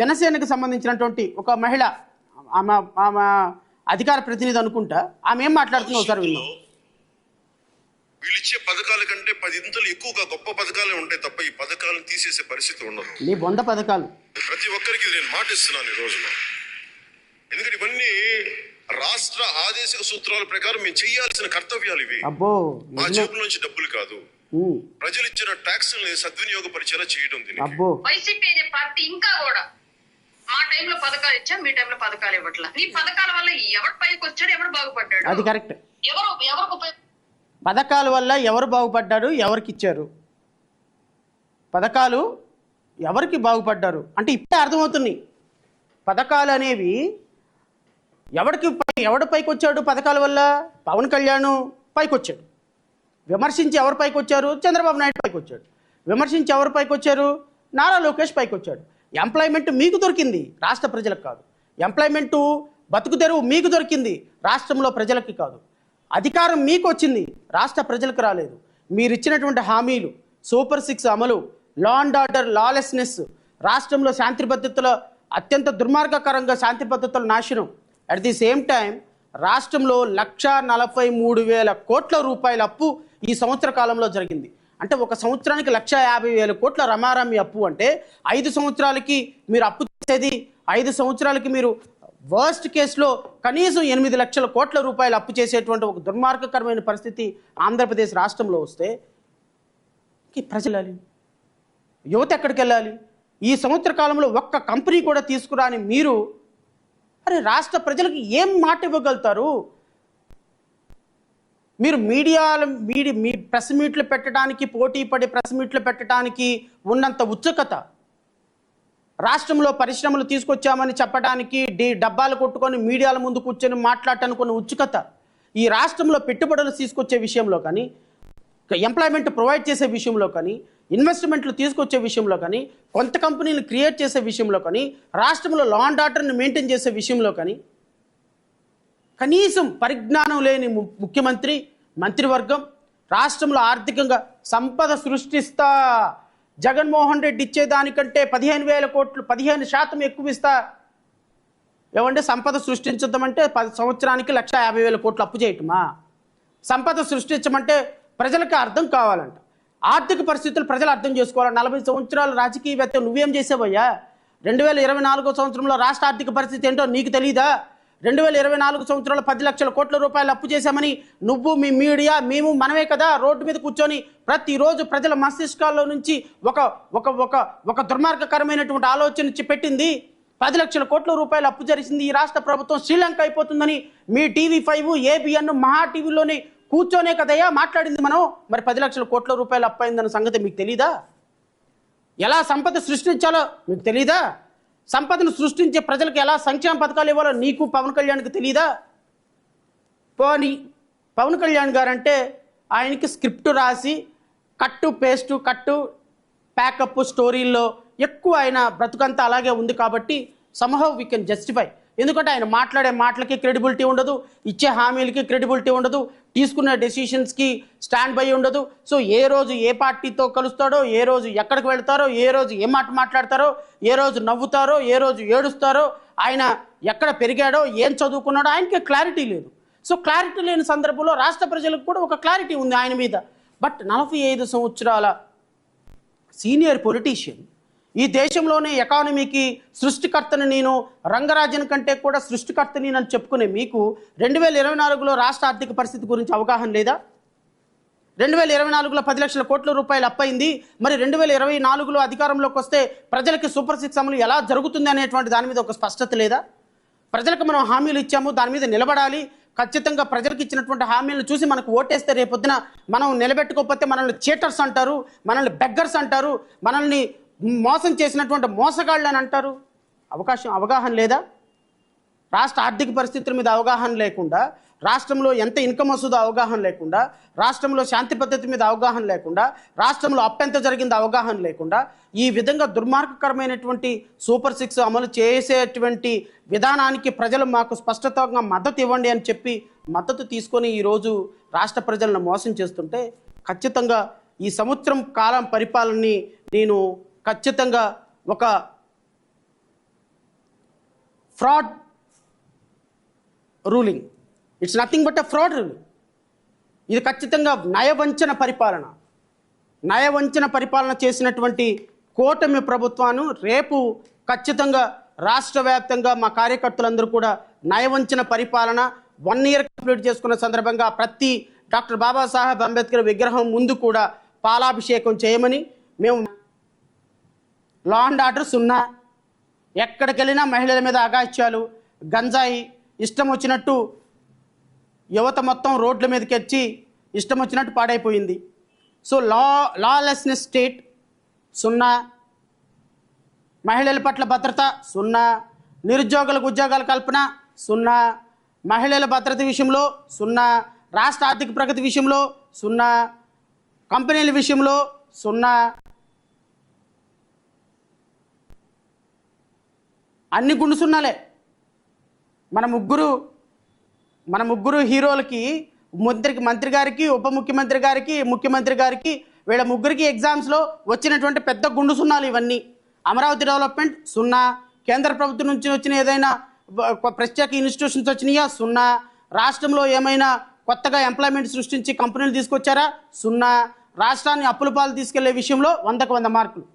జనసేనకు సంబంధించినటువంటి ఒక మహిళ ఆమె అధికార ప్రతినిధి అనుకుంటా, ఆమె ఏం మాట్లాడుతుందో ఒకసారి విన్నాం. వీళ్ళు ఇచ్చే పథకాల కంటే 10 ఇంతలు ఎక్కువగా గొప్ప పథకాలే ఉంటాయి తప్ప ఈ పథకాలను తీసేసే పరిస్థితి ఉండదు. నీ బొంద పథకాలు ప్రతి ఒక్కరికి నేను మాటిస్తున్నాను ఈ రోజున. ఎందుకంటే ఇవన్నీ రాష్ట్ర ఆదేశిక సూత్రాల ప్రకారం మేము చేయాల్సిన కర్తవ్యాలు ఇవి. అబ్బో, మా జేబుల నుంచి డబ్బులు కాదు, ప్రజలు ఇచ్చిన ట్యాక్స్ సద్వినియోగపరిచేలా చేయడం. అబ్బో, వైసీపీ అనే పార్టీ ఇంకా కూడా మా టైంలో పథకాలు ఇచ్చా, మీ టైంలో పథకాలు ఇవ్వట్లా. నీ పథకాల వల్ల ఎవరు పైకి వచ్చాడు, ఎవరు బాగుపడ్డాడు? అది కరెక్ట్. ఎవరు పథకాల వల్ల ఎవరు బాగుపడ్డారు, ఎవరికి ఇచ్చారు, పథకాలు ఎవరికి బాగుపడ్డారు అంటే ఇప్పుడే అర్థమవుతుంది. పథకాలు అనేవి ఎవడు పైకి వచ్చాడు పథకాల వల్ల? పవన్ కళ్యాణ్ పైకి వచ్చాడు. విమర్శించి ఎవరు పైకి వచ్చారు? చంద్రబాబు నాయుడు పైకి వచ్చాడు. విమర్శించి ఎవరు పైకి వచ్చారు? నారా లోకేష్ పైకి వచ్చాడు. ఎంప్లాయ్మెంట్ మీకు దొరికింది, రాష్ట్ర ప్రజలకు కాదు. ఎంప్లాయ్మెంట్ బతుకు తెరువు మీకు దొరికింది, రాష్ట్రంలో ప్రజలకి కాదు. అధికారం మీకు వచ్చింది, రాష్ట్ర ప్రజలకు రాలేదు. మీరు ఇచ్చినటువంటి హామీలు, సూపర్ 6 అమలు, లా అండ్ ఆర్డర్ లాలెస్నెస్, రాష్ట్రంలో శాంతి భద్రతల అత్యంత దుర్మార్గకరంగా శాంతి భద్రతల నాశనం. అట్ ది సేమ్ టైం రాష్ట్రంలో 1,43,000 కోట్ల రూపాయల అప్పు ఈ సంవత్సర కాలంలో జరిగింది. అంటే ఒక సంవత్సరానికి 1,50,000 కోట్ల రమారమి అప్పు అంటే 5 సంవత్సరాలకి మీరు అప్పు చేసేది, 5 సంవత్సరాలకి మీరు వర్స్ట్ కేసులో కనీసం 8 లక్షల కోట్ల రూపాయలు అప్పు చేసేటువంటి ఒక దుర్మార్గకరమైన పరిస్థితి ఆంధ్రప్రదేశ్ రాష్ట్రంలో వస్తే ప్రజలు వెళ్ళాలి, యువత ఎక్కడికి వెళ్ళాలి? ఈ సంవత్సర కాలంలో ఒక్క కంపెనీ కూడా తీసుకురాని మీరు అరే రాష్ట్ర ప్రజలకు ఏం మాట ఇవ్వగలుగుతారు? మీరు మీ ప్రెస్ మీట్లు పెట్టడానికి, పోటీ పడి ప్రెస్ మీట్లు పెట్టడానికి ఉన్నంత ఉత్సుకత, రాష్ట్రంలో పరిశ్రమలు తీసుకొచ్చామని చెప్పడానికి డబ్బాలు కొట్టుకొని మీడియాల ముందు కూర్చొని మాట్లాడటానికి కొన్ని ఉత్సుకత, ఈ రాష్ట్రంలో పెట్టుబడులు తీసుకొచ్చే విషయంలో కానీ, ఎంప్లాయ్మెంట్ ప్రొవైడ్ చేసే విషయంలో కానీ, ఇన్వెస్ట్మెంట్లు తీసుకొచ్చే విషయంలో కానీ, కొంత కంపెనీలు క్రియేట్ చేసే విషయంలో కానీ, రాష్ట్రంలో లా అండ్ ఆర్డర్ని మెయింటైన్ చేసే విషయంలో కానీ కనీసం పరిజ్ఞానం లేని ముఖ్యమంత్రి, మంత్రివర్గం రాష్ట్రంలో ఆర్థికంగా సంపద సృష్టిస్తా, జగన్మోహన్ రెడ్డి ఇచ్చేదానికంటే 15,000 కోట్లు 15% ఎక్కువ ఇస్తా, ఏమంటే సంపద సృష్టించద్దామంటే 10 సంవత్సరానికి 1,50,000 కోట్లు అప్పు చేయటమా? సంపద సృష్టించమంటే ప్రజలకు అర్థం కావాలంట, ఆర్థిక పరిస్థితులు ప్రజలు అర్థం చేసుకోవాలి. 40 సంవత్సరాలు రాజకీయవేత్త నువ్వేం చేసావయ్యా? 2024 సంవత్సరంలో రాష్ట్ర ఆర్థిక పరిస్థితి ఏంటో నీకు తెలీదా? 2024 సంవత్సరంలో 10 లక్షల కోట్ల రూపాయలు అప్పు చేశామని నువ్వు, మీ మీడియా, మేము మనమే కదా రోడ్డు మీద కూర్చొని ప్రతిరోజు ప్రజల మస్తిష్కాల్లో నుంచి ఒక దుర్మార్గకరమైనటువంటి ఆలోచన పెట్టింది. 10 లక్షల కోట్ల రూపాయలు అప్పు జరిగింది ఈ రాష్ట్ర ప్రభుత్వం, శ్రీలంక అయిపోతుందని మీ TV5, ABN, మహా టీవీలోని కూర్చొనే కదయ్యా మాట్లాడింది మనం. మరి 10 లక్షల కోట్ల రూపాయలు అప్పయిందన్న సంగతి మీకు తెలీదా? ఎలా సంపద సృష్టించాలో మీకు తెలీదా? సంపదను సృష్టించే ప్రజలకు ఎలా సంక్షేమ పథకాలు ఇవ్వాలో నీకు, పవన్ కళ్యాణ్కి తెలీదా? పోనీ పవన్ కళ్యాణ్ గారంటే ఆయనకి స్క్రిప్ట్ రాసి కట్టు ప్యాకప్ స్టోరీల్లో ఎక్కువ ఆయన బ్రతుకంతా అలాగే ఉంది కాబట్టి సమ్హౌ వీ కెన్ జస్టిఫై. ఎందుకంటే ఆయన మాట్లాడే మాటలకి క్రెడిబిలిటీ ఉండదు, ఇచ్చే హామీలకి క్రెడిబిలిటీ ఉండదు, తీసుకునే డెసిషన్స్కి స్టాండ్ బై ఉండదు. సో ఏ రోజు ఏ పార్టీతో కలుస్తాడో, ఏ రోజు ఎక్కడికి వెళ్తారో, ఏ రోజు ఏ మాట మాట్లాడతారో, ఏ రోజు నవ్వుతారో, ఏ రోజు ఏడుస్తారో, ఆయన ఎక్కడ పెరిగాడో, ఏం చదువుకున్నాడో ఆయనకి క్లారిటీ లేదు. సో క్లారిటీ లేని సందర్భంలో రాష్ట్ర ప్రజలకు కూడా ఒక క్లారిటీ ఉంది ఆయన మీద. బట్ 45 సంవత్సరాల సీనియర్ పొలిటీషియన్, ఈ దేశంలోనే ఎకానమీకి సృష్టికర్తని నేను, రంగరాజన్ కంటే కూడా సృష్టికర్తని అని చెప్పుకునే మీకు 2024లో రాష్ట్ర ఆర్థిక పరిస్థితి గురించి అవగాహన లేదా? 2024లో 10 లక్షల కోట్ల రూపాయలు అప్పయింది. మరి 2024లో అధికారంలోకి వస్తే ప్రజలకి సూపర్ 6 అమలు ఎలా జరుగుతుంది అనేటువంటి దాని మీద ఒక స్పష్టత లేదా? ప్రజలకు మనం హామీలు ఇచ్చాము, దాని మీద నిలబడాలి. ఖచ్చితంగా ప్రజలకు ఇచ్చినటువంటి హామీలను చూసి మనకు ఓటేస్తే రేపొద్దున మనం నిలబెట్టుకోకపోతే మనల్ని చీటర్స్ అంటారు, మనల్ని బెగ్గర్స్ అంటారు, మనల్ని మోసం చేసినటువంటి మోసగాళ్ళు అని అంటారు. అవగాహన లేదా? రాష్ట్ర ఆర్థిక పరిస్థితుల మీద అవగాహన లేకుండా, రాష్ట్రంలో ఎంత ఇన్కమ్ వస్తుందో అవగాహన లేకుండా, రాష్ట్రంలో శాంతి పద్ధతి మీద అవగాహన లేకుండా, రాష్ట్రంలో అప్పెంత జరిగిందో అవగాహన లేకుండా, ఈ విధంగా దుర్మార్గకరమైనటువంటి సూపర్ 6 అమలు చేసేటువంటి విధానానికి ప్రజలు మాకు స్పష్టంగా మద్దతు ఇవ్వండి అని చెప్పి మద్దతు తీసుకొని ఈరోజు రాష్ట్ర ప్రజలను మోసం చేస్తుంటే ఖచ్చితంగా ఈ సంవత్సరం కాలం పరిపాలనని నేను ఖచ్చితంగా ఒక fraud ruling. It's nothing but a fraud ruling. ఇది ఖచ్చితంగా నయవంచన పరిపాలన చేసినటువంటి కూటమి ప్రభుత్వాన్ని రేపు ఖచ్చితంగా రాష్ట్ర వ్యాప్తంగా మా కార్యకర్తలందరూ కూడా నయవంచన పరిపాలన 1 year కంప్లీట్ చేసుకున్న సందర్భంగా ప్రతి డాక్టర్ బాబాసాహెబ్ అంబేద్కర్ విగ్రహం ముందు కూడా పాలాభిషేకం చేయమని, మేము లా అండ్ ఆర్డర్ 0, ఎక్కడికి వెళ్ళినా మహిళల మీద అగాయిత్యాలు, గంజాయి, ఇష్టం వచ్చినట్టు యువత మొత్తం రోడ్ల మీదకి వచ్చి ఇష్టం వచ్చినట్టు పాడైపోయింది. సో లాలెస్నెస్ స్టేట్ 0, మహిళల పట్ల భద్రత 0, నిరుద్యోగులకు ఉద్యోగాల కల్పన 0, మహిళల భద్రత విషయంలో 0, రాష్ట్ర ఆర్థిక ప్రగతి విషయంలో 0, కంపెనీల విషయంలో 0. అన్ని గుండు సున్నాలే. మన ముగ్గురు హీరోలకి, మంత్రి గారికి, ఉప ముఖ్యమంత్రి గారికి, ముఖ్యమంత్రి గారికి, వీళ్ళ ముగ్గురికి ఎగ్జామ్స్లో వచ్చినటువంటి పెద్ద గుండు సున్నాలు ఇవన్నీ. అమరావతి డెవలప్మెంట్ 0, కేంద్ర ప్రభుత్వం నుంచి వచ్చిన ఏదైనా ప్రత్యేక ఇన్స్టిట్యూషన్స్ వచ్చినాయా 0, రాష్ట్రంలో ఏమైనా కొత్తగా ఎంప్లాయ్మెంట్ సృష్టించి కంపెనీలు తీసుకొచ్చారా 0, రాష్ట్రాన్ని అప్పుల పాలు తీసుకెళ్లే విషయంలో 100కు 100 మార్కులు,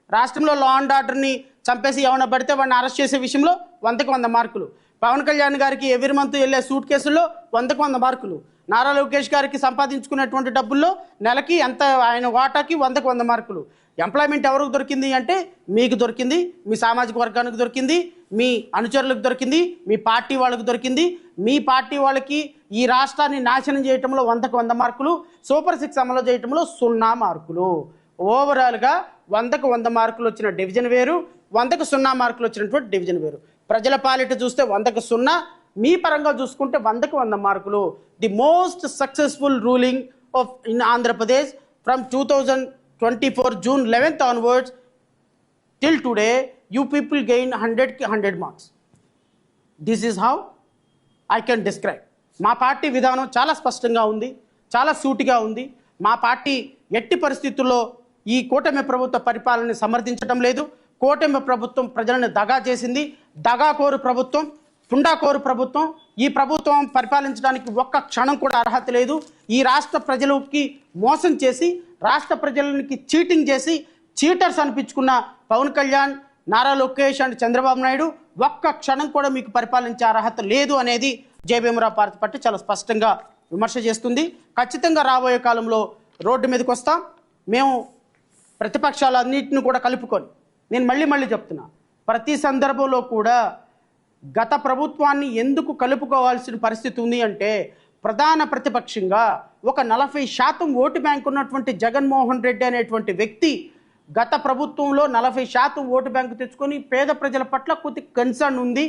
రాష్ట్రంలో లా అండ్ ఆర్డర్ని చంపేసి ఎవరైనా పడితే వాడిని అరెస్ట్ చేసే విషయంలో 100కు 100 మార్కులు, పవన్ కళ్యాణ్ గారికి ఎవ్రీ మంత్ వెళ్ళే సూట్ కేసుల్లో 100కు 100 మార్కులు, నారా లోకేష్ గారికి సంపాదించుకునేటువంటి డబ్బుల్లో నెలకి ఎంత ఆయన వాటాకి 100కు 100 మార్కులు. ఎంప్లాయ్మెంట్ ఎవరికి దొరికింది అంటే మీకు దొరికింది, మీ సామాజిక వర్గానికి దొరికింది, మీ అనుచరులకు దొరికింది, మీ పార్టీ వాళ్ళకి దొరికింది. మీ పార్టీ వాళ్ళకి ఈ రాష్ట్రాన్ని నాశనం చేయటంలో 100కు 100 మార్కులు, సూపర్ 6 అమలు చేయటంలో 0 మార్కులు. ఓవరాల్గా 100కు 100 మార్కులు వచ్చిన డివిజన్ వేరు, 100కు 0 మార్కులు వచ్చినటువంటి డివిజన్ వేరు. ప్రజల పాలిట చూస్తే 100కు 0, మీ పరంగా చూసుకుంటే 100కు 100 మార్కులు. The most successful ruling of in Andhra Pradesh from 2024 June 11th onwards till today, you people gained 100కి 100 marks. This is how I can describe. మా పార్టీ విధానం చాలా స్పష్టంగా ఉంది, చాలా సూటిగా ఉంది. మా పార్టీ ఎట్టి పరిస్థితుల్లో ఈ కూటమి ప్రభుత్వ పరిపాలనని సమర్థించడం లేదు. కూటమి ప్రభుత్వం ప్రజలను దగా చేసింది, దగాకోరు ప్రభుత్వం, పుండాకోరు ప్రభుత్వం. ఈ ప్రభుత్వం పరిపాలించడానికి ఒక్క క్షణం కూడా అర్హత లేదు. ఈ రాష్ట్ర ప్రజలకి మోసం చేసి, రాష్ట్ర ప్రజలకి చీటింగ్ చేసి, చీటర్స్ అనిపించుకున్న పవన్ కళ్యాణ్, నారా లోకేష్ అండ్ చంద్రబాబు నాయుడు ఒక్క క్షణం కూడా మీకు పరిపాలించే అర్హత లేదు అనేది జయభీమరావు పార్టీ చాలా స్పష్టంగా విమర్శ చేస్తుంది. ఖచ్చితంగా రాబోయే కాలంలో రోడ్డు మీదకి వస్తాం. మేము ప్రతిపక్షాలన్నింటిని కూడా కలుపుకొని, నేను మళ్ళీ చెప్తున్నా, ప్రతి సందర్భంలో కూడా గత ప్రభుత్వాన్ని ఎందుకు కలుపుకోవాల్సిన పరిస్థితి ఉంది అంటే, ప్రధాన ప్రతిపక్షంగా ఒక 40% ఓటు బ్యాంక్ ఉన్నటువంటి జగన్మోహన్ రెడ్డి అనేటువంటి వ్యక్తి గత ప్రభుత్వంలో 40% ఓటు బ్యాంకు తెచ్చుకొని పేద ప్రజల పట్ల కొద్ది కన్సర్న్ ఉంది,